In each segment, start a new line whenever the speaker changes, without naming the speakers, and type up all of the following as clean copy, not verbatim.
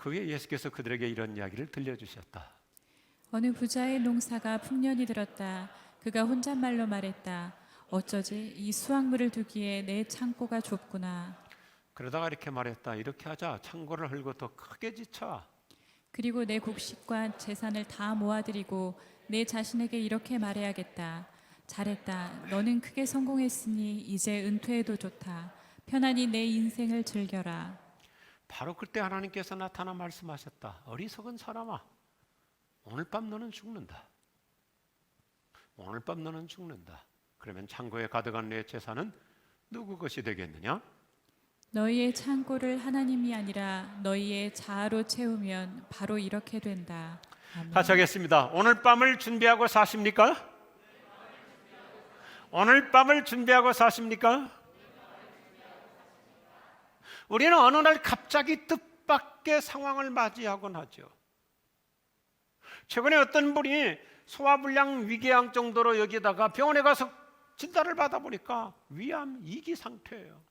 그 후에 예수께서 그들에게 이런 이야기를 들려주셨다.
어느 부자의 농사가 풍년이 들었다. 그가 혼잣말로 말했다. 어쩌지 이 수확물을 두기에 내 창고가 좁구나.
그러다가 이렇게 말했다. 이렇게 하자. 창고를 헐고 더 크게 지쳐.
그리고 내 곡식과 재산을 다 모아들이고 내 자신에게 이렇게 말해야겠다. 잘했다. 너는 크게 성공했으니 이제 은퇴해도 좋다. 편안히 내 인생을 즐겨라.
바로 그때 하나님께서 나타나 말씀하셨다. 어리석은 사람아, 오늘 밤 너는 죽는다. 오늘 밤 너는 죽는다. 그러면 창고에 가득한 내 재산은 누구 것이 되겠느냐?
너희의 창고를 하나님이 아니라 너희의 자아로 채우면 바로 이렇게 된다. 아멘.
같이 하겠습니다. 오늘 밤을 준비하고 사십니까? 오늘 밤을 준비하고 사십니까? 우리는 어느 날 갑자기 뜻밖의 상황을 맞이하곤 하죠. 최근에 어떤 분이 소화불량 위궤양 정도로 여기다가 병원에 가서 진단을 받아보니까 위암 2기 상태예요.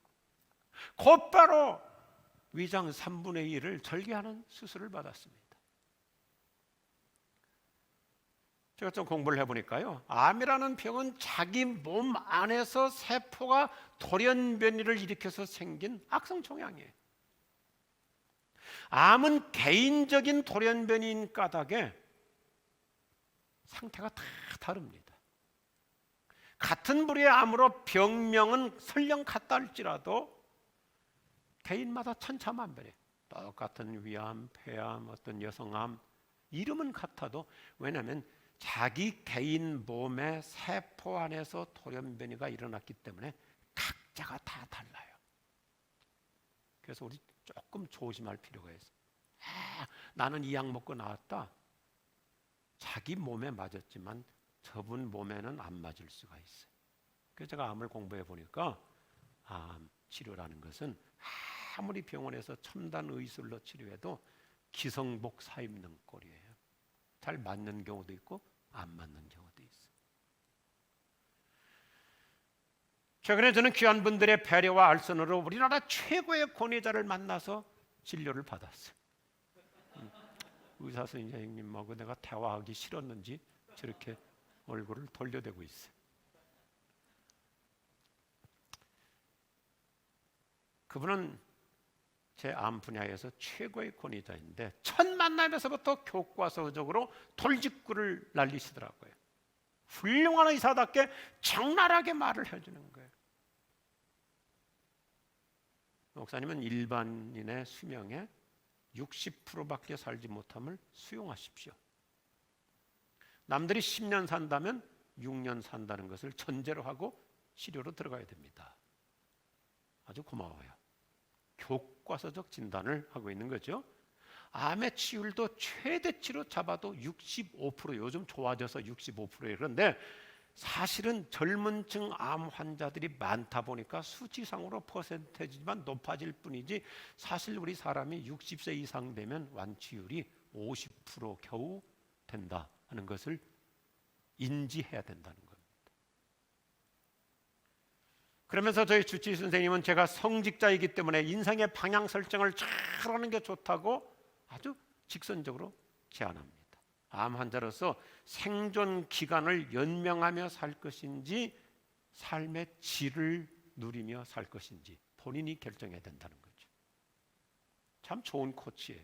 곧바로 위장 3분의 1을 절개하는 수술을 받았습니다. 제가 좀 공부를 해보니까요, 암이라는 병은 자기 몸 안에서 세포가 돌연변이를 일으켜서 생긴 악성 종양이에요. 암은 개인적인 돌연변이인 까닭에 상태가 다 다릅니다. 같은 부류의 암으로 병명은 설령 같다 할지라도 개인마다 천차만별이에요. 똑같은 위암, 폐암, 어떤 여성암 이름은 같아도, 왜냐하면 자기 개인 몸의 세포 안에서 돌연변이가 일어났기 때문에 각자가 다 달라요. 그래서 우리 조금 조심할 필요가 있어요. 나는 이 약 먹고 나왔다. 자기 몸에 맞았지만 저분 몸에는 안 맞을 수가 있어요. 그래서 제가 암을 공부해 보니까 암 치료라는 것은 아무리 병원에서 첨단 의술로 치료해도 기성복 사입는 꼴이에요. 잘 맞는 경우도 있고 안 맞는 경우도 있어요. 최근에 저는 귀한 분들의 배려와 알선으로 우리나라 최고의 권위자를 만나서 진료를 받았어요. 의사 선생님하고 내가 대화하기 싫었는지 저렇게 얼굴을 돌려대고 있어요. 그분은 제 암 분야에서 최고의 권위자인데 첫 만남에서부터 교과서적으로 돌직구를 날리시더라고요. 훌륭한 의사답게 적나라하게 말을 해주는 거예요. 목사님은 일반인의 수명의 60%밖에 살지 못함을 수용하십시오. 남들이 10년 산다면 6년 산다는 것을 전제로 하고 치료로 들어가야 됩니다. 아주 고마워요. 교과서적 진단을 하고 있는 거죠. 암의 치율도 최대치로 잡아도 65%, 요즘 좋아져서 65%예요. 그런데 사실은 젊은 층 암 환자들이 많다 보니까 수치상으로 퍼센테이지만 높아질 뿐이지, 사실 우리 사람이 60세 이상 되면 완치율이 50% 겨우 된다 하는 것을 인지해야 된다는 겁니다. 그러면서 저희 주치의 선생님은 제가 성직자이기 때문에 인생의 방향 설정을 잘하는 게 좋다고 아주 직선적으로 제안합니다. 암 환자로서 생존 기간을 연명하며 살 것인지 삶의 질을 누리며 살 것인지 본인이 결정해야 된다는 거죠. 참 좋은 코치예요.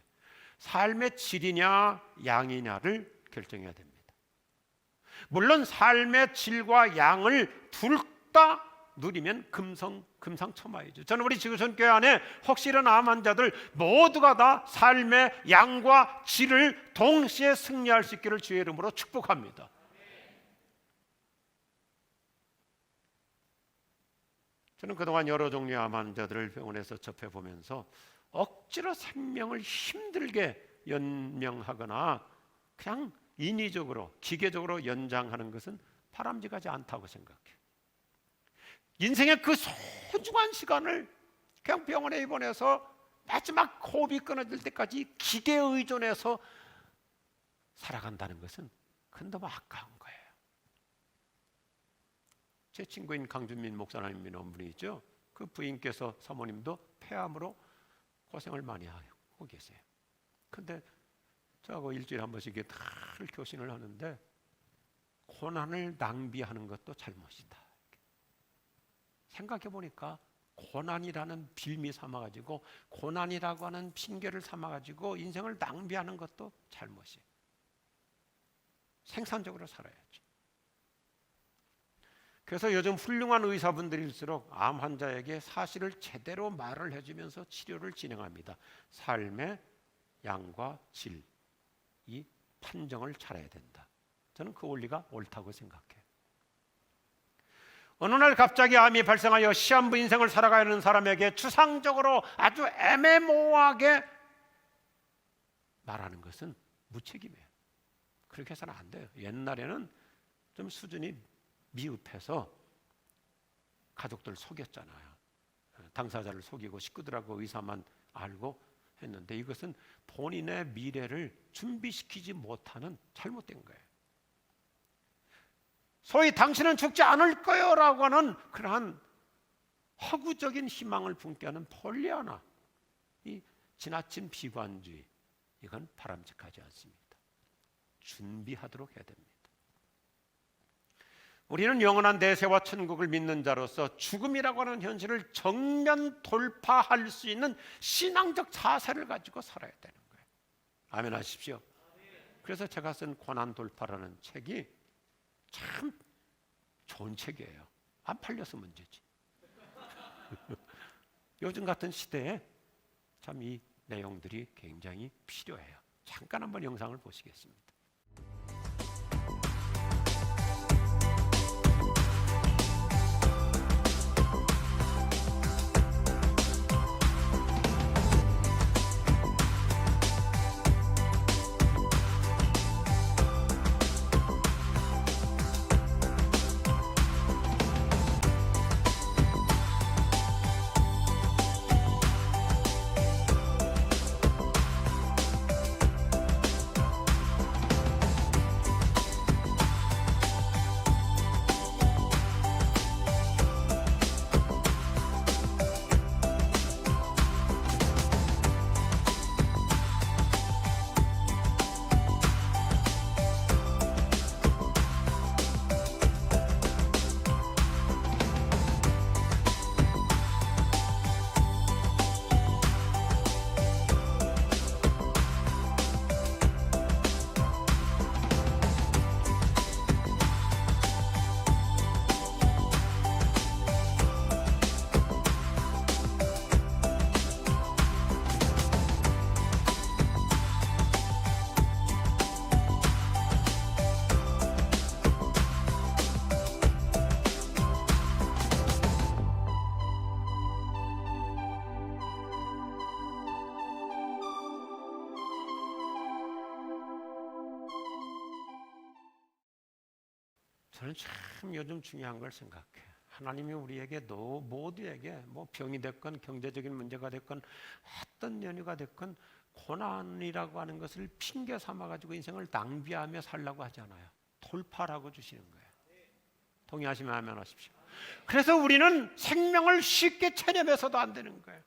삶의 질이냐 양이냐를 결정해야 됩니다. 물론 삶의 질과 양을 둘 다 누리면 금상첨화이죠. 저는 우리 지구촌교회 안에 혹시 이런 암 환자들 모두가 다 삶의 양과 질을 동시에 승리할 수 있기를 주의 이름으로 축복합니다. 저는 그동안 여러 종류의 암 환자들을 병원에서 접해보면서 억지로 생명을 힘들게 연명하거나 그냥 인위적으로 기계적으로 연장하는 것은 바람직하지 않다고 생각해요. 인생의 그 소중한 시간을 그냥 병원에 입원해서 마지막 호흡이 끊어질 때까지 기계에 의존해서 살아간다는 것은 큰 너무 아까운 거예요. 제 친구인 강준민 목사님이라는 분이 있죠. 그 부인께서 사모님도 폐암으로 고생을 많이 하고 계세요. 근데 저하고 일주일에 한 번씩 이렇게 늘 교신을 하는데 고난을 낭비하는 것도 잘못이다. 생각해 보니까 고난이라는 빌미 삼아가지고 고난이라고 하는 핑계를 삼아가지고 인생을 낭비하는 것도 잘못이에요. 생산적으로 살아야지. 그래서 요즘 훌륭한 의사분들일수록 암 환자에게 사실을 제대로 말을 해주면서 치료를 진행합니다. 삶의 양과 질, 이 판정을 잘해야 된다. 저는 그 원리가 옳다고 생각해요. 어느 날 갑자기 암이 발생하여 시한부 인생을 살아가야 하는 사람에게 추상적으로 아주 애매모호하게 말하는 것은 무책임해요. 그렇게 해서는 안 돼요. 옛날에는 좀 수준이 미흡해서 가족들 속였잖아요. 당사자를 속이고 식구들하고 의사만 알고 했는데 이것은 본인의 미래를 준비시키지 못하는 잘못된 거예요. 소위 당신은 죽지 않을 거요 라고 하는 그러한 허구적인 희망을 품게 하는 폴리아나, 이 지나친 비관주의, 이건 바람직하지 않습니다. 준비하도록 해야 됩니다. 우리는 영원한 내세와 천국을 믿는 자로서 죽음이라고 하는 현실을 정면 돌파할 수 있는 신앙적 자세를 가지고 살아야 되는 거예요. 아멘 하십시오. 그래서 제가 쓴 고난 돌파라는 책이 참 좋은 책이에요. 안 팔려서 문제지. 요즘 같은 시대에 참 이 내용들이 굉장히 필요해요. 잠깐 한번 영상을 보시겠습니다. 저는 참 요즘 중요한 걸 생각해. 하나님이 우리에게 모두에게 뭐 병이 됐건 경제적인 문제가 됐건 어떤 연유가 됐건 고난이라고 하는 것을 핑계 삼아가지고 인생을 낭비하며 살라고 하지 않아요. 돌파라고 주시는 거예요. 동의하시면 아멘 하십시오. 그래서 우리는 생명을 쉽게 체념해서도 안 되는 거예요.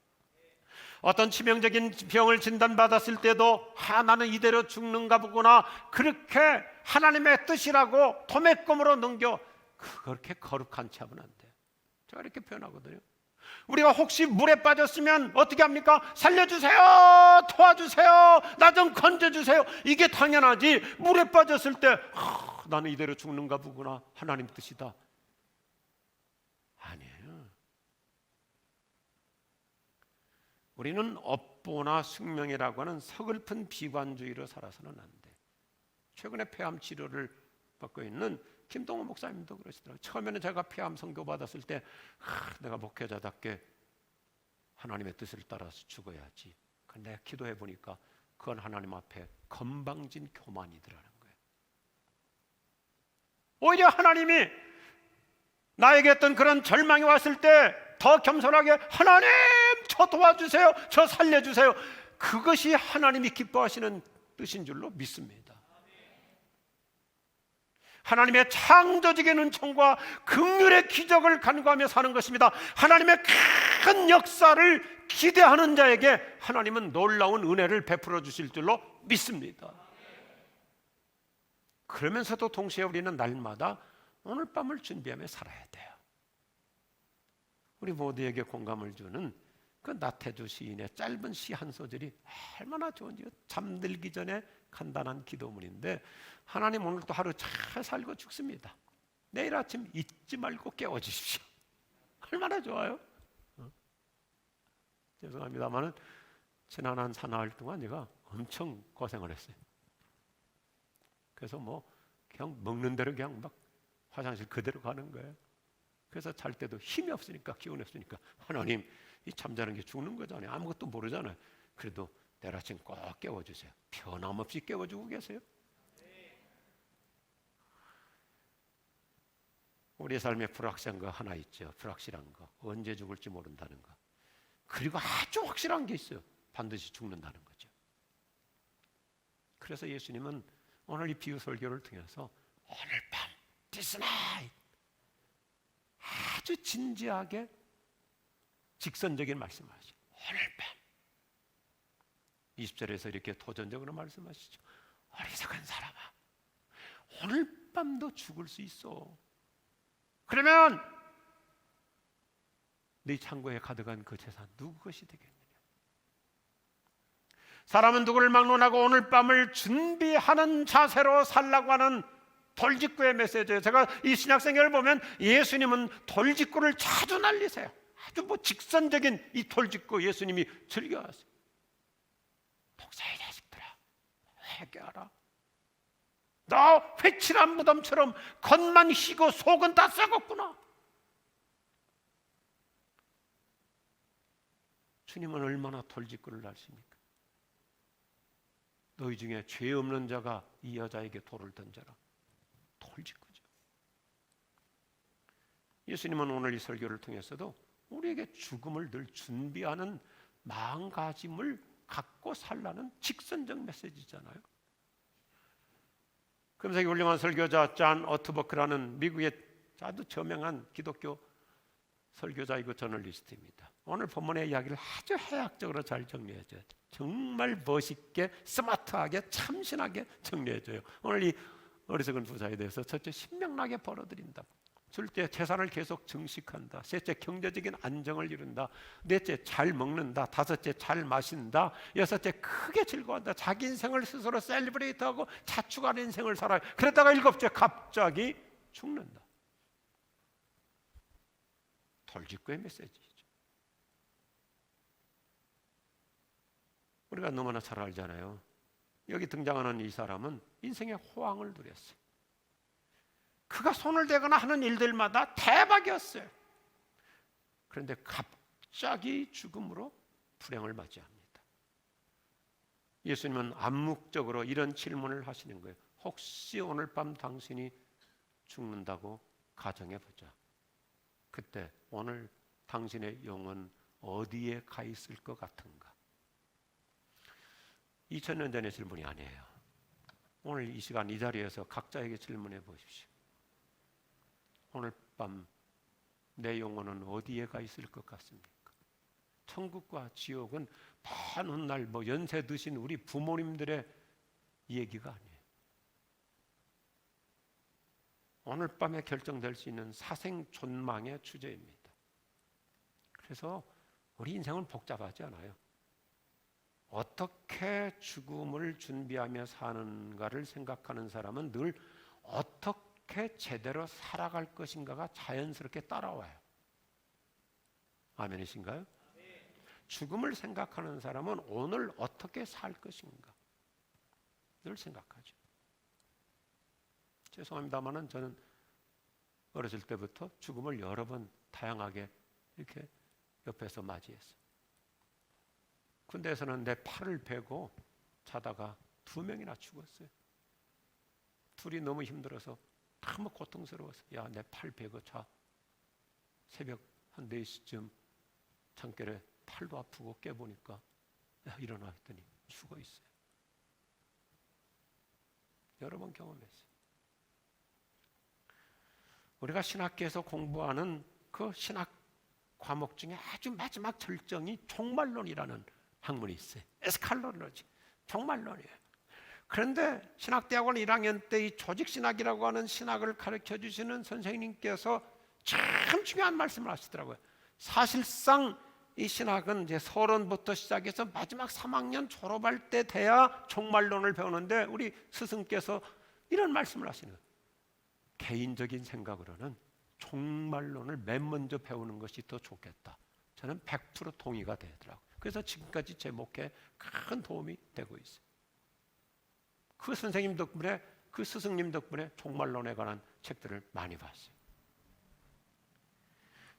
어떤 치명적인 병을 진단받았을 때도 나는 이대로 죽는가 보구나, 그렇게 하나님의 뜻이라고 도매금으로 넘겨 그렇게 거룩한 채 하면 안 돼요. 제가 이렇게 표현하거든요. 우리가 혹시 물에 빠졌으면 어떻게 합니까? 살려주세요, 도와주세요, 나 좀 건져주세요. 이게 당연하지. 물에 빠졌을 때 나는 이대로 죽는가 보구나, 하나님 뜻이다. 아니에요. 우리는 업보나 숙명이라고 하는 서글픈 비관주의로 살아서는 안 돼. 최근에 폐암 치료를 받고 있는 김동호 목사님도 그러시더라고요. 처음에는 제가 폐암 선교 받았을 때 내가 목회자답게 하나님의 뜻을 따라서 죽어야지. 근데 내가 기도해 보니까 그건 하나님 앞에 건방진 교만이더라는 거예요. 오히려 하나님이 나에게 어떤 그런 절망이 왔을 때 더 겸손하게 하나님 저 도와주세요, 저 살려주세요. 그것이 하나님이 기뻐하시는 뜻인 줄로 믿습니다. 하나님의 창조적인 은총과 긍휼의 기적을 간구하며 사는 것입니다. 하나님의 큰 역사를 기대하는 자에게 하나님은 놀라운 은혜를 베풀어 주실 줄로 믿습니다. 그러면서도 동시에 우리는 날마다 오늘 밤을 준비하며 살아야 돼요. 우리 모두에게 공감을 주는 그 나태주 시인의 짧은 시 한 소절이 얼마나 좋은지, 잠들기 전에 간단한 기도문인데, 하나님 오늘도 하루 잘 살고 죽습니다. 내일 아침 잊지 말고 깨워주십시오. 얼마나 좋아요. 죄송합니다만은 지난 한 사나흘 동안 제가 엄청 고생을 했어요. 그래서 뭐 그냥 먹는 대로 그냥 막 화장실 그대로 가는 거예요. 그래서 잘 때도 힘이 없으니까, 기운이 없으니까, 하나님 이 잠자는 게 죽는 거잖아요. 아무것도 모르잖아요. 그래도 내일 아침 꼭 깨워주세요. 변함없이 깨워주고 계세요. 우리 삶에 불확실한 거 하나 있죠. 불확실한 거, 언제 죽을지 모른다는 거. 그리고 아주 확실한 게 있어요. 반드시 죽는다는 거죠. 그래서 예수님은 오늘 이 비유 설교를 통해서 오늘 밤, this night, 아주 진지하게 직선적인 말씀을 하시죠. 오늘 밤. 20절에서 이렇게 도전적으로 말씀하시죠. 어리석은 사람아, 오늘 밤도 죽을 수 있어. 그러면 네 창고에 가득한 그 재산 누구 것이 되겠느냐? 사람은 누구를 막론하고 오늘 밤을 준비하는 자세로 살라고 하는 돌직구의 메시지예요. 제가 이 신약성경을 보면 예수님은 돌직구를 자주 날리세요. 아주 뭐 직선적인 이 돌직구 예수님이 즐겨하세요. 독사의 자식들아, 회개하라. 너 회칠한 무덤처럼 겉만 희고 속은 다 썩었구나. 주님은 얼마나 돌직구를 날십니까? 너희 중에 죄 없는 자가 이 여자에게 돌을 던져라. 돌직구죠. 예수님은 오늘 이 설교를 통해서도 우리에게 죽음을 늘 준비하는 마음가짐을 갖고 살라는 직선적 메시지잖아요. 금세기 훌륭한 설교자 존 오트버크라는 미국의 아주 저명한 기독교 설교자이고 저널리스트입니다. 오늘 본문의 이야기를 아주 해학적으로 잘 정리해줘요. 정말 멋있게, 스마트하게, 참신하게 정리해줘요. 오늘 이 어리석은 부자에 대해서 첫째, 신명나게 벌어들인다. 둘째, 재산을 계속 증식한다. 셋째, 경제적인 안정을 이룬다. 넷째, 잘 먹는다. 다섯째, 잘 마신다. 여섯째, 크게 즐거워한다. 자기 인생을 스스로 셀리브레이트하고 자축하는 인생을 살아요. 그러다가 일곱째, 갑자기 죽는다. 돌직구의 메시지죠. 우리가 너무나 잘 알잖아요. 여기 등장하는 이 사람은 인생의 호황을 누렸어요. 그가 손을 대거나 하는 일들마다 대박이었어요. 그런데 갑자기 죽음으로 불행을 맞이합니다. 예수님은 암묵적으로 이런 질문을 하시는 거예요. 혹시 오늘 밤 당신이 죽는다고 가정해보자. 그때 오늘 당신의 영은 어디에 가 있을 것 같은가? 2000년 전의 질문이 아니에요. 오늘 이 시간 이 자리에서 각자에게 질문해 보십시오. 오늘 밤 내 영혼은 어디에 가 있을 것 같습니까? 천국과 지옥은 먼 훗날 뭐 연세 드신 우리 부모님들의 얘기가 아니에요. 오늘 밤에 결정될 수 있는 사생존망의 주제입니다. 그래서 우리 인생은 복잡하지 않아요. 어떻게 죽음을 준비하며 사는가를 생각하는 사람은 늘 어떻게 제대로 살아갈 것인가가 자연스럽게 따라와요. 아멘이신가요? 죽음을 생각하는 사람은 오늘 어떻게 살 것인가 늘 생각하죠. 죄송합니다만은 저는 어렸을 때부터 죽음을 여러 번 다양하게 이렇게 옆에서 맞이했어요. 군대에서는 내 팔을 베고 자다가 2명이나 죽었어요. 둘이 너무 힘들어서 너무 고통스러워서 야, 내 팔 베고 자. 새벽 한 4시쯤 잠결에 팔도 아프고 깨보니까 야, 일어나 했더니 죽어 있어요. 여러 번 경험했어요. 우리가 신학계에서 공부하는 그 신학 과목 중에 아주 마지막 절정이 종말론이라는 학문이 있어요. 에스칼로로지, 종말론이에요. 그런데 신학대학원 1학년 때 이 조직신학이라고 하는 신학을 가르쳐 주시는 선생님께서 참 중요한 말씀을 하시더라고요. 사실상 이 신학은 이제 서론부터 시작해서 마지막 3학년 졸업할 때 돼야 종말론을 배우는데 우리 스승께서 이런 말씀을 하시는 거예요. 개인적인 생각으로는 종말론을 맨 먼저 배우는 것이 더 좋겠다. 저는 100% 동의가 되더라고요. 그래서 지금까지 제 목회에 큰 도움이 되고 있어요. 그 선생님 덕분에, 그 스승님 덕분에 종말론에 관한 책들을 많이 봤어요.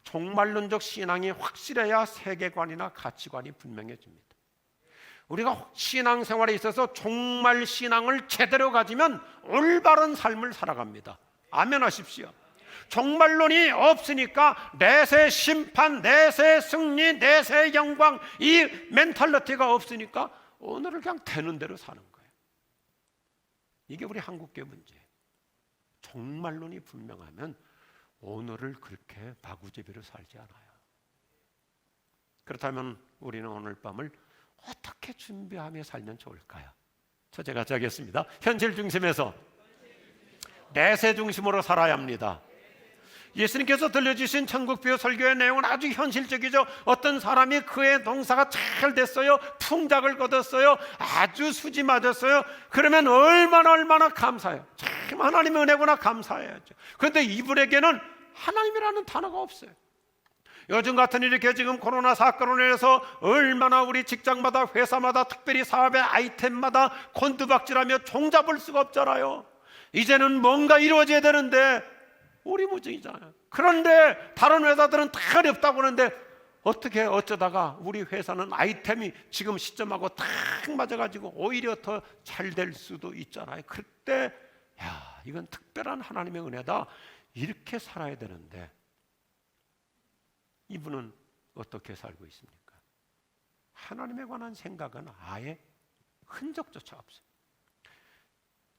종말론적 신앙이 확실해야 세계관이나 가치관이 분명해집니다. 우리가 신앙생활에 있어서 종말 신앙을 제대로 가지면 올바른 삶을 살아갑니다. 아멘 하십시오. 종말론이 없으니까 내세 심판, 내세 승리, 내세 영광, 이 멘탈리티가 없으니까 오늘을 그냥 되는 대로 사는 거예요. 이게 우리 한국교회 문제예요. 종말론이 분명하면 오늘을 그렇게 바구제비로 살지 않아요. 그렇다면 우리는 오늘 밤을 어떻게 준비하며 살면 좋을까요? 첫째 같이 하겠습니다. 현실 중심에서 내세 중심으로 살아야 합니다. 예수님께서 들려주신 천국비유 설교의 내용은 아주 현실적이죠. 어떤 사람이 그의 농사가 잘 됐어요. 풍작을 거뒀어요. 아주 수지 맞았어요. 그러면 얼마나 감사해요. 참 하나님의 은혜구나 감사해야죠. 그런데 이분에게는 하나님이라는 단어가 없어요. 요즘 같은 이렇게 지금 코로나 사건으로 인해서 얼마나 우리 직장마다 회사마다 특별히 사업의 아이템마다 곤두박질하며 종잡을 수가 없잖아요. 이제는 뭔가 이루어져야 되는데 오리무중이잖아요. 그런데 다른 회사들은 다 어렵다고 하는데 어떻게 어쩌다가 우리 회사는 아이템이 지금 시점하고 딱 맞아가지고 오히려 더 잘 될 수도 있잖아요. 그때 야, 이건 특별한 하나님의 은혜다. 이렇게 살아야 되는데 이분은 어떻게 살고 있습니까? 하나님에 관한 생각은 아예 흔적조차 없어요.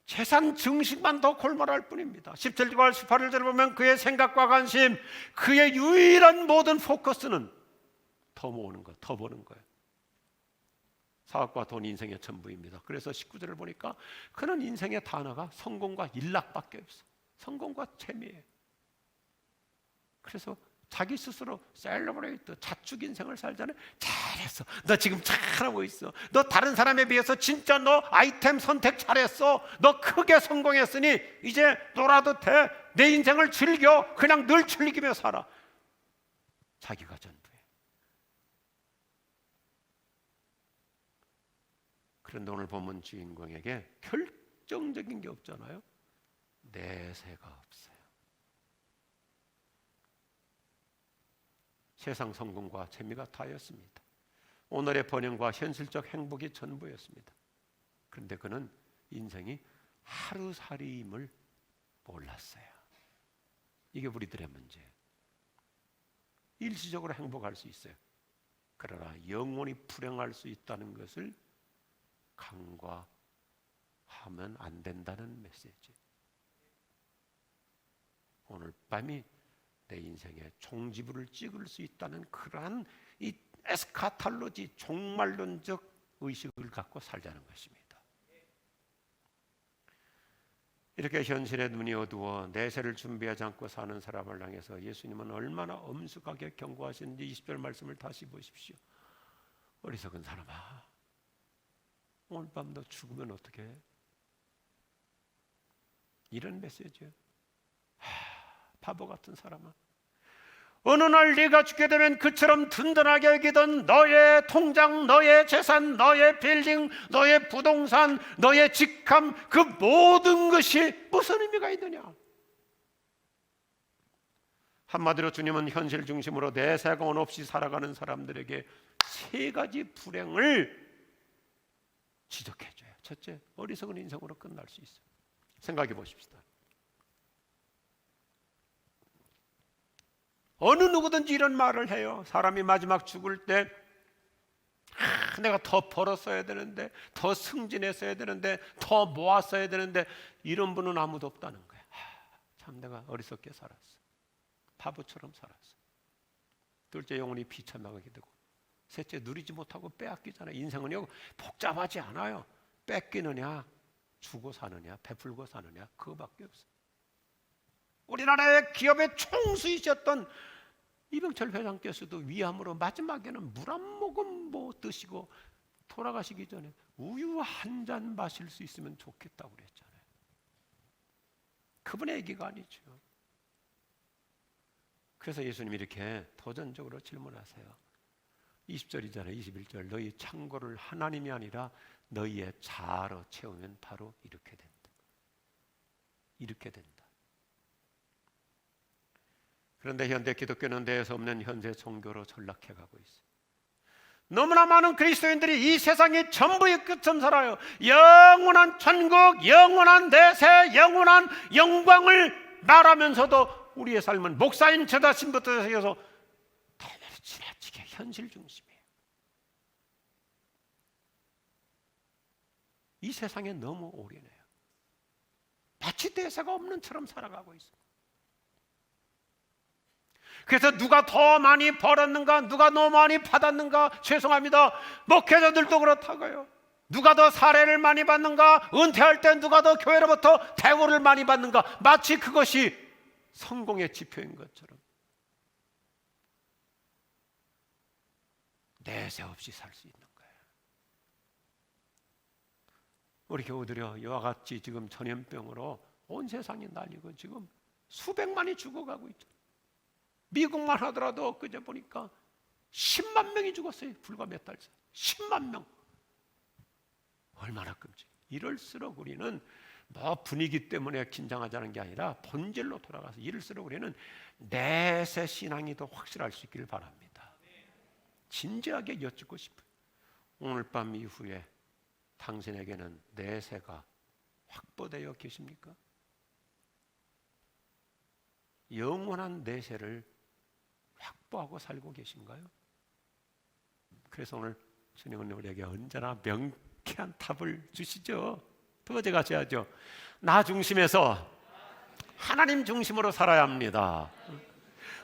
재산 증식만 더 골몰할 뿐입니다. 17절과 18절을 보면 그의 생각과 관심, 그의 유일한 모든 포커스는 더 모으는 것, 더 버는 거예요. 사업과 돈 인생의 전부입니다. 그래서 19절을 보니까 그는 인생의 단어가 성공과 일락밖에 없어. 성공과 재미예요. 그래서 자기 스스로 셀러브레이트, 자축 인생을 살잖아요. 잘했어. 너 지금 잘하고 있어. 너 다른 사람에 비해서 진짜 너 아이템 선택 잘했어. 너 크게 성공했으니 이제 놀아도 돼. 내 인생을 즐겨. 그냥 늘 즐기며 살아. 자기가 전부예요. 그런데 오늘 본문 주인공에게 결정적인 게 없잖아요. 내세가 없어요. 세상 성공과 재미가 다였습니다. 오늘의 번영과 현실적 행복이 전부였습니다. 그런데 그는 인생이 하루살이임을 몰랐어요. 이게 우리들의 문제예요. 일시적으로 행복할 수 있어요. 그러나 영원히 불행할 수 있다는 것을 간과하면 안 된다는 메시지. 오늘 밤이 내 인생의 종지부를 찍을 수 있다는 그러한 이 에스카탈로지 종말론적 의식을 갖고 살자는 것입니다. 이렇게 현실의 눈이 어두워 내세를 준비하지 않고 사는 사람을 향해서 예수님은 얼마나 엄숙하게 경고하시는지 20절 말씀을 다시 보십시오. 어리석은 사람아, 오늘 밤 너 죽으면 어떻게 해? 이런 메시지예요. 바보 같은 사람아, 어느 날 네가 죽게 되면 그처럼 든든하게 여기던 너의 통장, 너의 재산, 너의 빌딩, 너의 부동산, 너의 직함, 그 모든 것이 무슨 의미가 있느냐? 한마디로 주님은 현실 중심으로 내세관 없이 살아가는 사람들에게 세 가지 불행을 지적해줘요. 첫째, 어리석은 인생으로 끝날 수 있어요. 생각해 보십시다. 어느 누구든지 이런 말을 해요. 사람이 마지막 죽을 때 내가 더 벌었어야 되는데, 더 승진했어야 되는데, 더 모았어야 되는데, 이런 분은 아무도 없다는 거예요. 참 내가 어리석게 살았어. 바보처럼 살았어. 둘째, 영혼이 비참하게 되고, 셋째, 누리지 못하고 빼앗기잖아요. 인생은요 복잡하지 않아요. 뺏기느냐, 주고 사느냐, 베풀고 사느냐, 그거밖에 없어요. 우리나라의 기업의 총수이셨던 이병철 회장께서도 위암으로 마지막에는 물 한 모금 못 드시고 돌아가시기 전에 우유 한 잔 마실 수 있으면 좋겠다고 그랬잖아요. 그분의 얘기가 아니죠. 그래서 예수님이 이렇게 도전적으로 질문하세요. 20절이잖아요. 21절, 너희 창고를 하나님이 아니라 너희의 자아로 채우면 바로 이렇게 된다. 이렇게 된다. 그런데 현대 기독교는 대에서 없는 현재 종교로 전락해가고 있어요. 너무나 많은 그리스도인들이 이 세상의 전부의 끝처럼 살아요. 영원한 천국, 영원한 대세, 영원한 영광을 말하면서도 우리의 삶은 목사인 제자신부터 시작해서 대단히 지나치게 현실 중심이에요. 이 세상에 너무 올인해요. 마치 대세가 없는 처럼 살아가고 있어요. 그래서 누가 더 많이 벌었는가, 누가 너무 많이 받았는가, 죄송합니다, 목회자들도 그렇다고요. 누가 더 사례를 많이 받는가, 은퇴할 때 누가 더 교회로부터 대우를 많이 받는가, 마치 그것이 성공의 지표인 것처럼 내세 없이 살 수 있는 거예요. 우리 교우들이요, 이와 같이 지금 전염병으로 온 세상이 난리고 지금 수백만이 죽어가고 있죠. 미국만 하더라도 엊그제 보니까 10만 명이 죽었어요. 불과 몇 달 전에 10만 명. 얼마나 끔찍해. 이럴수록 우리는 뭐 분위기 때문에 긴장하자는 게 아니라 본질로 돌아가서 이럴수록 우리는 내세 신앙이 더 확실할 수 있기를 바랍니다. 진지하게 여쭙고 싶어요. 오늘 밤 이후에 당신에게는 내세가 확보되어 계십니까? 영원한 내세를 확보하고 살고 계신가요? 그래서 오늘 주님은 우리에게 언제나 명쾌한 답을 주시죠. 두 번째 같이 하죠. 나 중심에서 하나님 중심으로 살아야 합니다.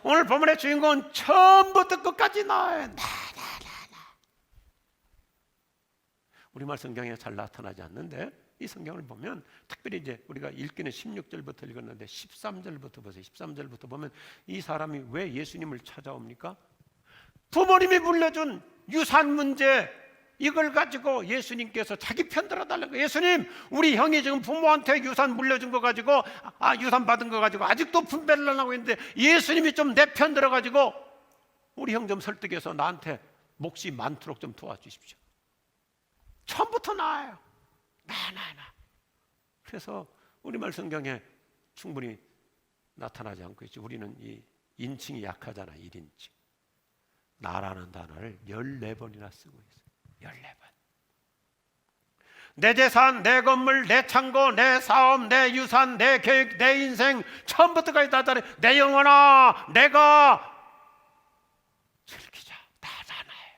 오늘 본문의 주인공은 처음부터 끝까지 나예요. 나. 우리말 성경에 잘 나타나지 않는데 이 성경을 보면 특별히 이제 우리가 읽기는 16절부터 읽었는데 13절부터 보세요. 13절부터 보면 이 사람이 왜 예수님을 찾아옵니까? 부모님이 물려준 유산 문제, 이걸 가지고 예수님께서 자기 편 들어달라고. 예수님, 우리 형이 지금 부모한테 유산 물려준 거 가지고 유산 받은 거 가지고 아직도 분배를 안 하고 있는데 예수님이 좀 내 편 들어가지고 우리 형 좀 설득해서 나한테 몫이 많도록 좀 도와주십시오. 처음부터 나예요. 나. 그래서 우리말 성경에 충분히 나타나지 않고 있죠. 우리는 이 인칭이 약하잖아. 1인칭. 나라는 단어를 14번이나 쓰고 있어요. 14번. 내 재산, 내 건물, 내 창고, 내 사업, 내 유산, 내 계획, 내 인생, 처음부터까지 다 다르. 내 영혼아, 내가 즐기자. 나잖아요.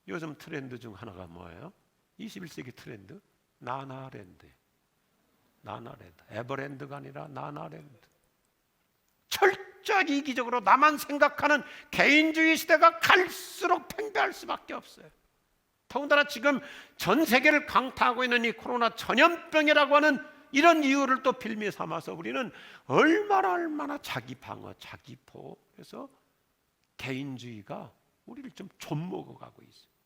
요즘 트렌드 중 하나가 뭐예요? 21세기 트렌드? 나나랜드. 나나랜드. 에버랜드가 아니라 나나랜드. 철저하게 이기적으로 나만 생각하는 개인주의 시대가 갈수록 팽배할 수밖에 없어요. 더군다나 지금 전 세계를 강타하고 있는 이 코로나 전염병이라고 하는 이런 이유를 또 빌미 삼아서 우리는 얼마나 자기 방어, 자기 보호, 그래서 개인주의가 우리를 좀 좀먹어가고 있어요.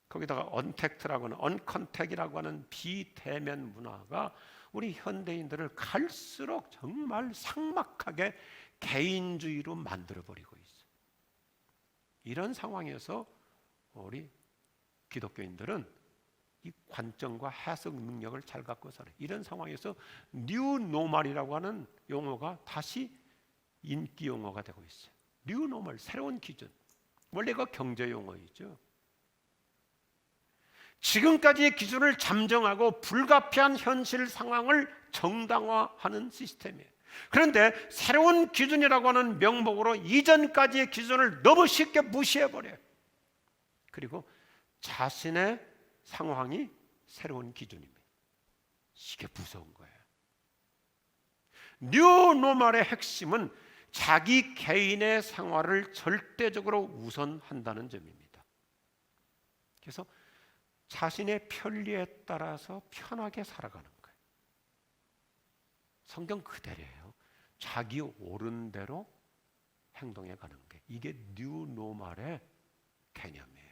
거기다가 언택트라고 하는, 언컨택이라고 하는 비대면 문화가 우리 현대인들을 갈수록 정말 삭막하게 개인주의로 만들어버리고 있어요. 이런 상황에서 우리 기독교인들은 이 관점과 해석 능력을 잘 갖고 살아요. 이런 상황에서 뉴노멀이라고 하는 용어가 다시 인기 용어가 되고 있어요. 뉴노멀, 새로운 기준. 원래 그 경제 용어이죠. 지금까지의 기준을 잠정하고 불가피한 현실 상황을 정당화하는 시스템이에요. 그런데 새로운 기준이라고 하는 명목으로 이전까지의 기준을 너무 쉽게 무시해버려요. 그리고 자신의 상황이 새로운 기준입니다. 이게 무서운 거예요. 뉴노멀의 핵심은 자기 개인의 생활을 절대적으로 우선한다는 점입니다. 그래서 자신의 편리에 따라서 편하게 살아가는 거예요. 성경 그대로예요. 자기 옳은 대로 행동해 가는 게 이게 뉴노멀의 개념이에요.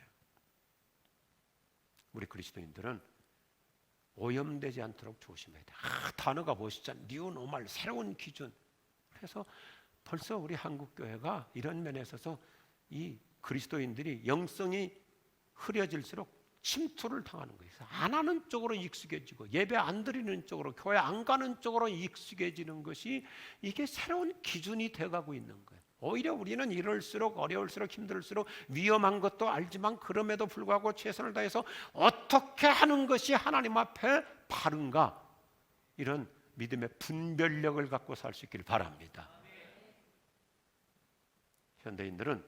우리 그리스도인들은 오염되지 않도록 조심해야 돼. 단어가 멋있잖아. 뉴노멀, 새로운 기준. 그래서 벌써 우리 한국 교회가 이런 면에 있어서 이 그리스도인들이 영성이 흐려질수록 침투를 당하는 거예요. 안 하는 쪽으로 익숙해지고 예배 안 드리는 쪽으로 교회 안 가는 쪽으로 익숙해지는 것이 이게 새로운 기준이 돼가고 있는 거예요. 오히려 우리는 이럴수록 어려울수록 힘들수록 위험한 것도 알지만 그럼에도 불구하고 최선을 다해서 어떻게 하는 것이 하나님 앞에 바른가 이런 믿음의 분별력을 갖고 살 수 있기를 바랍니다. 현대인들은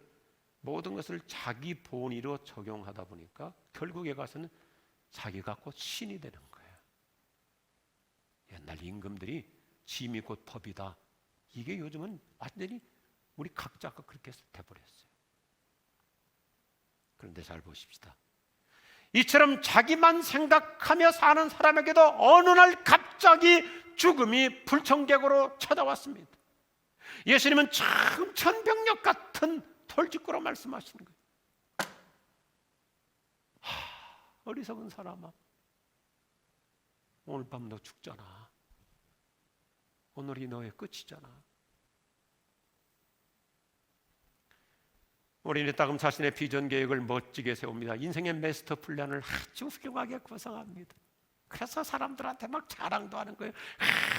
모든 것을 자기 본의로 적용하다 보니까 결국에 가서는 자기가 곧 신이 되는 거예요. 옛날 임금들이 짐이 곧 법이다. 이게 요즘은 완전히 우리 각자가 그렇게 돼버렸어요. 그런데 잘 보십시다. 이처럼 자기만 생각하며 사는 사람에게도 어느 날 갑자기 죽음이 불청객으로 찾아왔습니다. 예수님은 참 천병력 같은 돌직구로 말씀하시는 거예요. 어리석은 사람아, 오늘 밤 너 죽잖아. 오늘이 너의 끝이잖아. 우리는 따금 자신의 비전 계획을 멋지게 세웁니다. 인생의 마스터 플랜을 아주 훌륭하게 구성합니다. 그래서 사람들한테 막 자랑도 하는 거예요.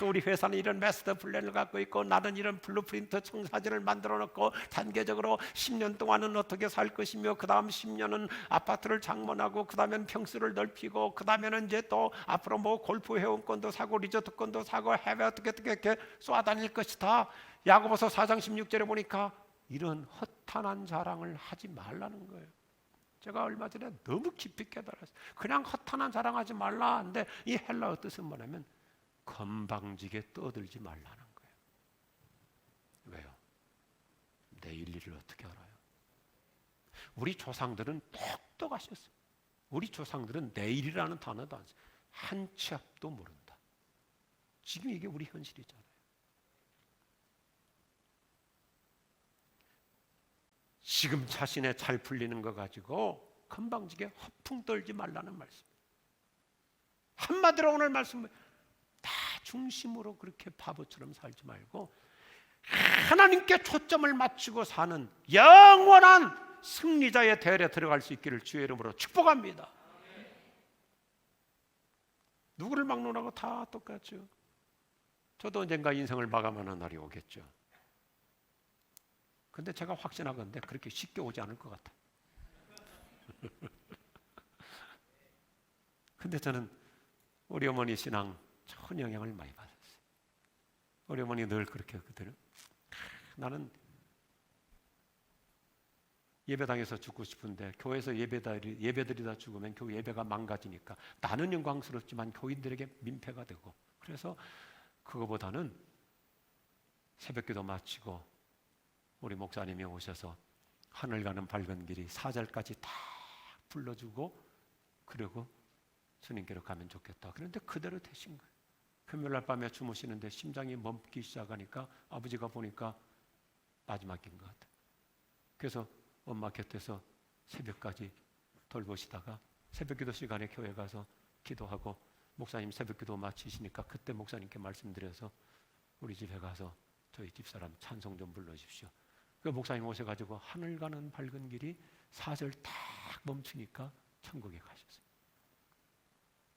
우리 회사는 이런 마스터 플랜을 갖고 있고 나는 이런 블루프린트 청사진을 만들어 놓고 단계적으로 10년 동안은 어떻게 살 것이며 그 다음 10년은 아파트를 장만하고 그 다음엔 평수를 넓히고 그 다음에는 이제 또 앞으로 뭐 골프 회원권도 사고 리조트권도 사고 해외 어떻게 이렇게 쏘아다닐 것이다. 야고보서 4장 16절에 보니까 이런 허탄한 자랑을 하지 말라는 거예요. 제가 얼마 전에 너무 깊이 깨달았어요. 그냥 허탄한 자랑하지 말라 하는데 이 헬라어 뜻은 뭐냐면 건방지게 떠들지 말라는 거예요. 왜요? 내일 일을 어떻게 알아요? 우리 조상들은 똑똑하셨어요. 우리 조상들은 내일이라는 단어도 안 써요. 한 치 앞도 모른다. 지금 이게 우리 현실이잖아요. 지금 자신의 잘 풀리는 거 가지고 건방지게 허풍 떨지 말라는 말씀. 한마디로 오늘 말씀 다 중심으로 그렇게 바보처럼 살지 말고 하나님께 초점을 맞추고 사는 영원한 승리자의 대열에 들어갈 수 있기를 주의 이름으로 축복합니다. 누구를 막론하고 다 똑같죠. 저도 언젠가 인생을 마감하는 날이 오겠죠. 근데 제가 확신하건대 그렇게 쉽게 오지 않을 것 같아요. 근데 저는 우리 어머니 신앙 큰 영향을 많이 받았어요. 우리 어머니 늘 그렇게 하거든요. 나는 예배당에서 죽고 싶은데 교회에서 예배드리다 죽으면 교회 예배가 망가지니까 나는 영광스럽지만 교인들에게 민폐가 되고 그래서 그거보다는 새벽기도 마치고 우리 목사님이 오셔서 하늘 가는 밝은 길이 4절까지 다 불러주고 그리고 주님께로 가면 좋겠다. 그런데 그대로 되신 거예요. 금요일날 밤에 주무시는데 심장이 멈기 시작하니까 아버지가 보니까 마지막인 것 같아요. 그래서 엄마 곁에서 새벽까지 돌보시다가 새벽기도 시간에 교회 가서 기도하고 목사님 새벽기도 마치시니까 그때 목사님께 말씀드려서 우리 집에 가서 저희 집사람 찬송 좀 불러주십시오. 그 목사님 오셔가지고 하늘 가는 밝은 길이 4절 딱 멈추니까 천국에 가셨어요.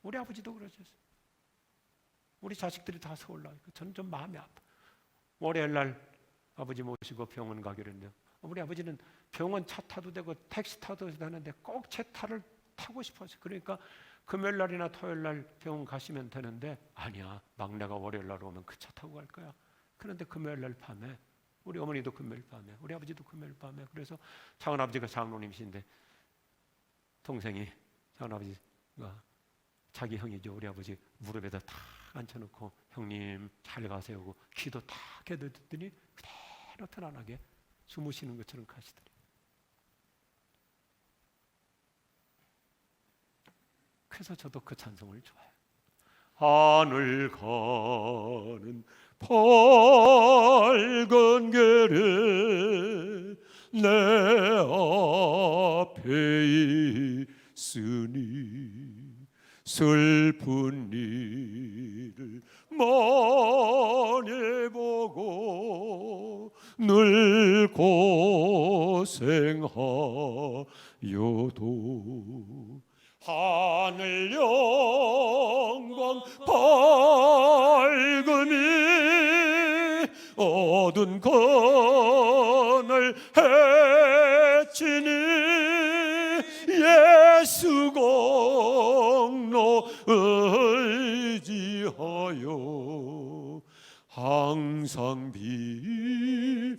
우리 아버지도 그러셨어요. 우리 자식들이 다 서울 나니까 저는 좀 마음이 아파. 월요일 날 아버지 모시고 병원 가기로 했는데 우리 아버지는 병원 차 타도 되고 택시 타도 되는데 꼭 제 차를 타고 싶었어요. 그러니까 금요일 날이나 토요일 날 병원 가시면 되는데 아니야, 막내가 월요일 날 오면 그 차 타고 갈 거야. 그런데 금요일 날 밤에 우리 어머니도 금요일 밤에 우리 아버지도 금요일 밤에 그래서 작은아버지가 장로님이신데 동생이 작은아버지가 자기 형이죠. 우리 아버지 무릎에다 탁 앉혀놓고 형님 잘 가세요 하고 기도 탁 해드렸더니 그대로 편안하게 주무시는 것처럼 가시더니, 그래서 저도 그 찬송을 좋아해요. 하늘 가는 밝은 길에 내 앞에 있으니 슬픈 일을 많이 보고 늘 고생하여도 하늘 영광 밝음이 어두운 그늘 해치니 예수 공로 의지하여 항상 빛을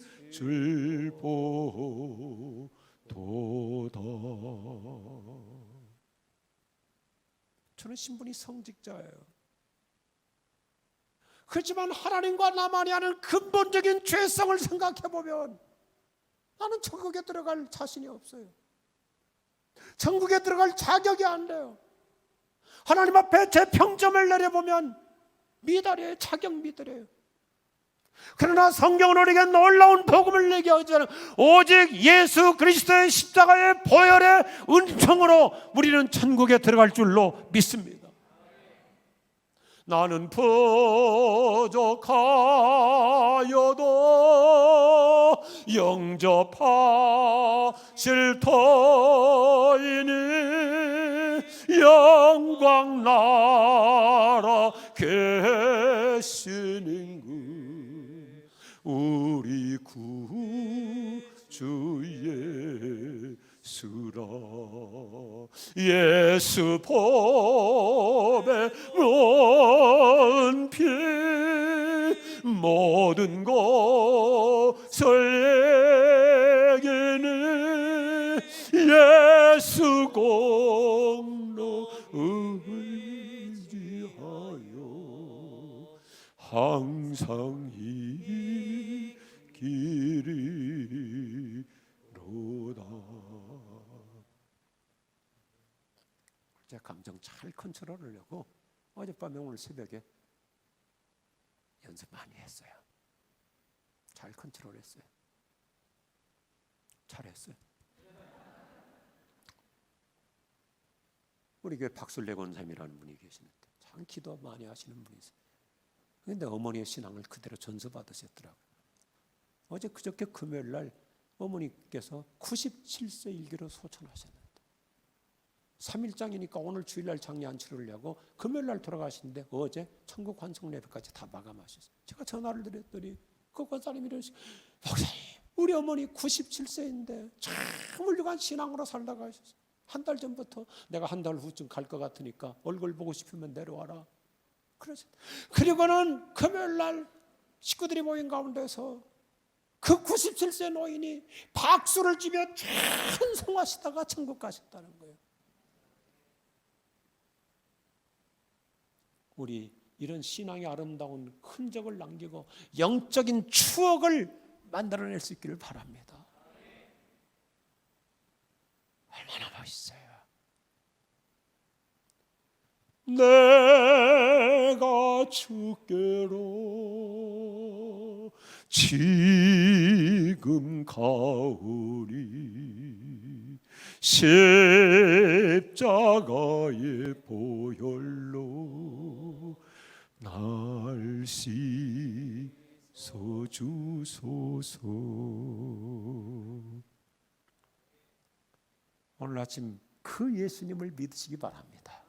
보도다. 저는 신분이 성직자예요. 그렇지만 하나님과 나만이 하는 근본적인 죄성을 생각해보면 나는 천국에 들어갈 자신이 없어요. 천국에 들어갈 자격이 안 돼요. 하나님 앞에 제 평점을 내려보면 미달이에요. 자격 미달이에요. 그러나 성경은 우리에게 놀라운 복음을 얘기하잖아요. 오직 예수 그리스도의 십자가의 보혈의 은총으로 우리는 천국에 들어갈 줄로 믿습니다. 나는 부족하여도 영접하실 터이니 영광 나라 계시는 그 우리 구주 예수라. 예수 보배 피 모든 것을 얘기는 예수 공로 의지하여 항상 이 길이로다. 제 감정 잘 컨트롤하려고 어젯밤에 오늘 새벽에 연습 많이 했어요. 잘 컨트롤했어요. 잘했어요. 우리 교회 박술래 권사님이라는 분이 계시는데 참 기도 많이 하시는 분이세요. 그런데 어머니의 신앙을 그대로 전수받으셨더라고요. 어제 그저께 금요일 날 어머니께서 97세 일기로 소천하셨는데 3일장이니까 오늘 주일날 장례 안 치르려고 금요일 날 돌아가시는데 어제 천국 환송 예배까지 다 마감하셨어요. 제가 전화를 드렸더니 그 권사님이 이러시고, 목사님 우리 어머니 97세인데 참 훌륭한 신앙으로 살다가 하셨어요. 한 달 전부터 내가 한 달 후쯤 갈 것 같으니까 얼굴 보고 싶으면 내려와라 그러셨어요. 그리고는 금요일 날 식구들이 모인 가운데서 그 97세 노인이 박수를 치며 찬송하시다가 천국 가셨다는 거예요. 우리 이런 신앙의 아름다운 흔적을 남기고 영적인 추억을 만들어낼 수 있기를 바랍니다. 얼마나 멋있어요. 내가 주께로 지금 가오리 십자가의 보혈로 날 씻어주소서. 오늘 아침 그 예수님을 믿으시기 바랍니다.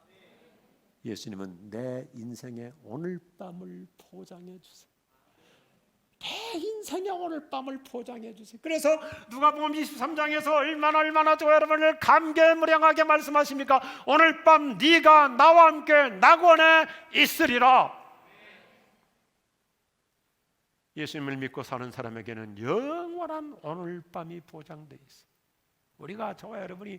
예수님은 내 인생의 오늘 밤을 포장해 주세요. 내 인생의 오늘 밤을 포장해 주세요. 그래서 누가복음 23장에서 얼마나 저 여러분을 감개무량하게 말씀하십니까? 오늘 밤 네가 나와 함께 낙원에 있으리라. 예수님을 믿고 사는 사람에게는 영원한 오늘 밤이 보장되어 있어요. 우리가 저와 여러분이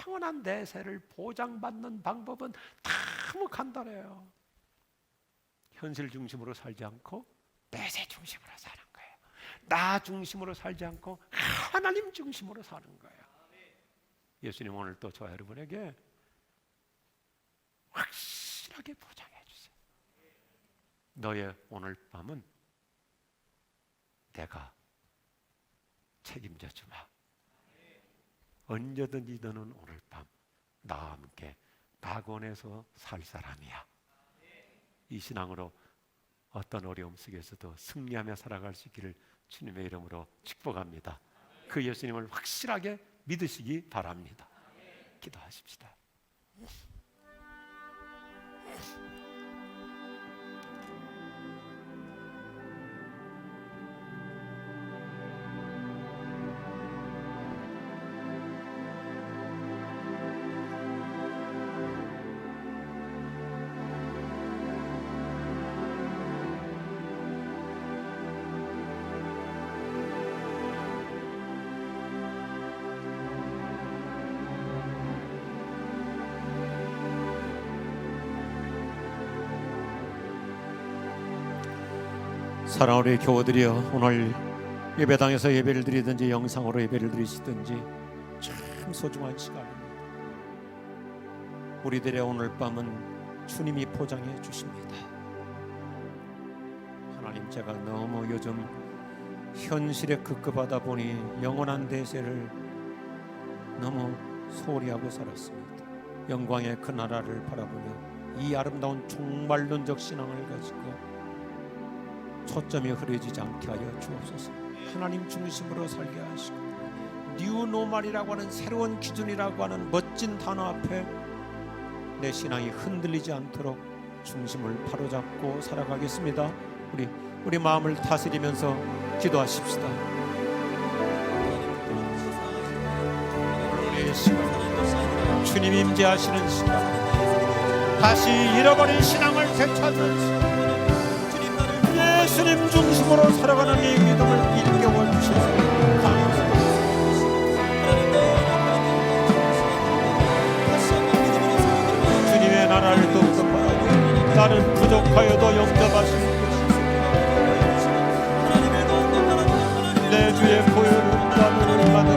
영원한 내세를 보장받는 방법은 너무 간단해요. 현실 중심으로 살지 않고 내세 중심으로 사는 거예요. 나 중심으로 살지 않고 하나님 중심으로 사는 거예요. 예수님 오늘 또 저와 여러분에게 확실하게 보장해 주세요. 너의 오늘 밤은 내가 책임져 주마. 언제든지 너는 오늘 밤 나와 함께 낙원에서 살 사람이야. 이 신앙으로 어떤 어려움 속에서도 승리하며 살아갈 수 있기를 주님의 이름으로 축복합니다. 그 예수님을 확실하게 믿으시기 바랍니다. 기도하십시다. 사랑하는 우리 교우들이여, 오늘 예배당에서 예배를 드리든지 영상으로 예배를 드리시든지 참 소중한 시간입니다. 우리들의 오늘 밤은 주님이 포장해 주십니다. 하나님, 제가 너무 요즘 현실에 급급하다 보니 영원한 대세를 너무 소홀히 하고 살았습니다. 영광의 그 나라를 바라보며 이 아름다운 종말론적 신앙을 가지고 초점이 흐려지지 않게 하여 주옵소서. 하나님 중심으로 살게 하시고 뉴노멀이라고 하는 새로운 기준이라고 하는 멋진 단어 앞에 내 신앙이 흔들리지 않도록 중심을 바로잡고 살아가겠습니다. 우리 마음을 다스리면서 기도하십시다. 우리의 시간, 주님 임재하시는 시간, 다시 잃어버린 신앙을 되찾는 시간, 예수님 중심으로 살아가는 이 믿음을 일깨워 주셔서 감사합니다. 주님의 나라를 더욱더 바라고 나는 부족하여도 영접하시는 것이고 내 주의 보혈을 나누는 받은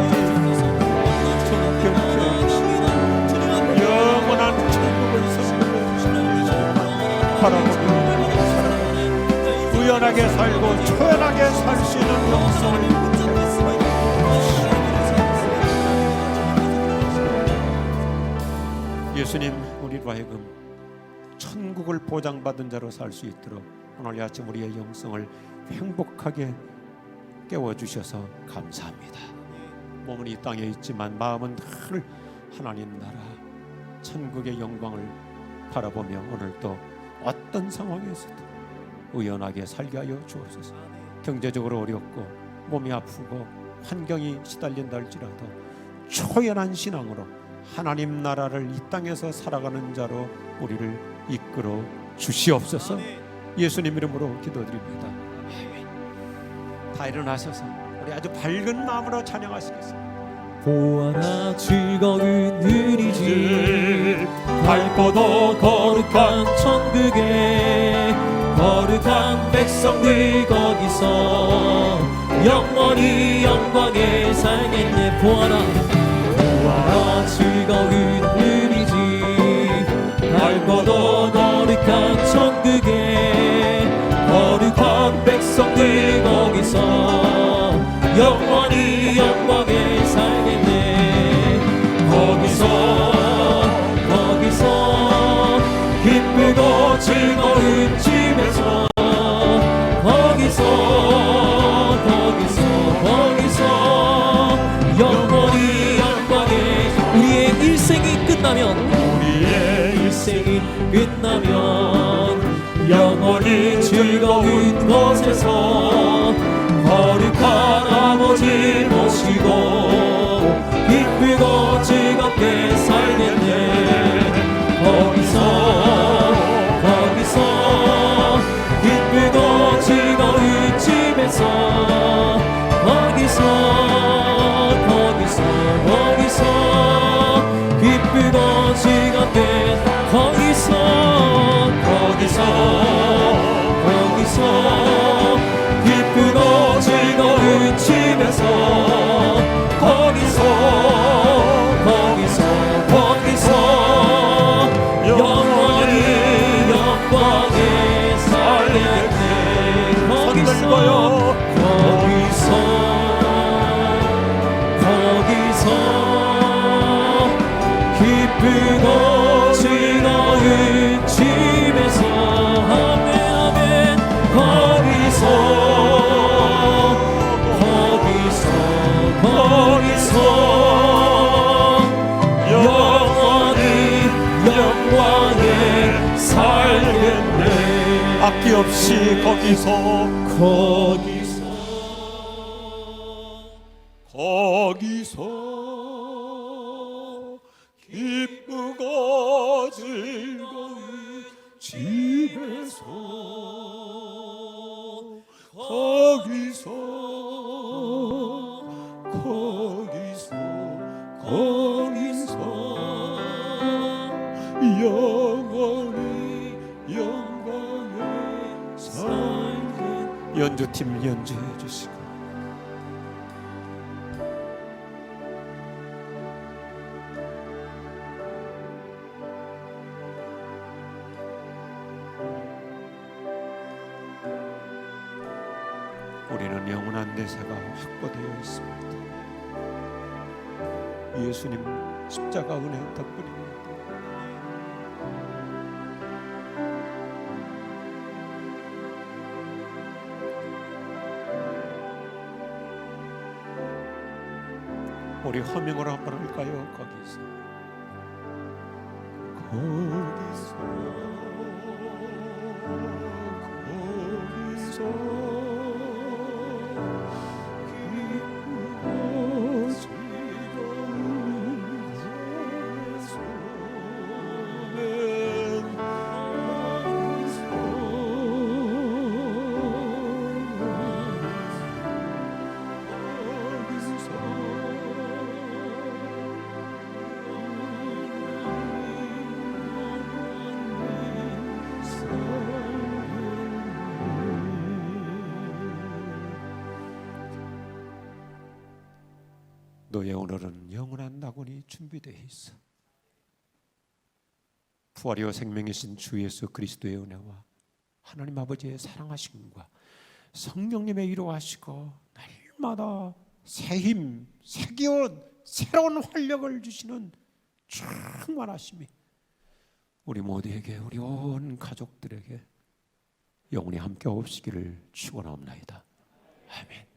정결케 하시고 영원한 천국을 선물해 주시는 예수님만 바라보며 우연하게 살고 초연하게 살 수 있는 영성을 예수님, 우리로 하여금 천국을 보장받은 자로 살 수 있도록 오늘 아침 우리의 영성을 행복하게 깨워주셔서 감사합니다. 몸은 이 땅에 있지만 마음은 늘 하나님 나라 천국의 영광을 바라보며 오늘도 어떤 상황에서도 의연하게 살게 하여 주옵소서. 경제적으로 어렵고 몸이 아프고 환경이 시달린다 할지라도 초연한 신앙으로 하나님 나라를 이 땅에서 살아가는 자로 우리를 이끌어 주시옵소서. 예수님 이름으로 기도드립니다. 다 일어나셔서 우리 아주 밝은 마음으로 찬양하시겠습니다.
보아라 즐거운 눈이지 밝고도 거룩한 천국에 거룩한 백성들 거기서 영원히 영광에 살겠네. 보아라 즐거운 눈이지 밝고도 거룩한 천국에 거룩한 백성들 거기서 영원히 영광에 살겠네. 거기서 기쁘고 즐거운 집에서 거기서 영원히 영광에 우리의 일생이 끝나면 영원히 즐거운 곳에서 거룩한 아버지 모시고 기쁘고 즐겁게 살겠네. 거기서 기쁘고 즐거운 집에서 거기서 기쁘고 즐거운 집에서 아멘 아멘 거기서 영원히 영광에 살겠네.
아낌없이 거기서 기쁘고 즐거운 집에서 거기서 영원히 영광에 살게. 연주팀 연주해 주시고 우리는 영원한 내세가 확보되어 있습니다. 예수님 십자가 은혜 덕분입니다. 우리 허밍을 한번 할까요? 거기서 너의 오늘은 영원한 낙원이 준비되어 있어. 부활이요 생명이신 주 예수 그리스도의 은혜와 하나님 아버지의 사랑하심과 성령님의 위로하시고 날마다 새 힘, 새 기운, 새로운 활력을 주시는 충만하심이 우리 모두에게, 우리 온 가족들에게 영원히 함께 없으기를 축원하옵나이다. 아멘.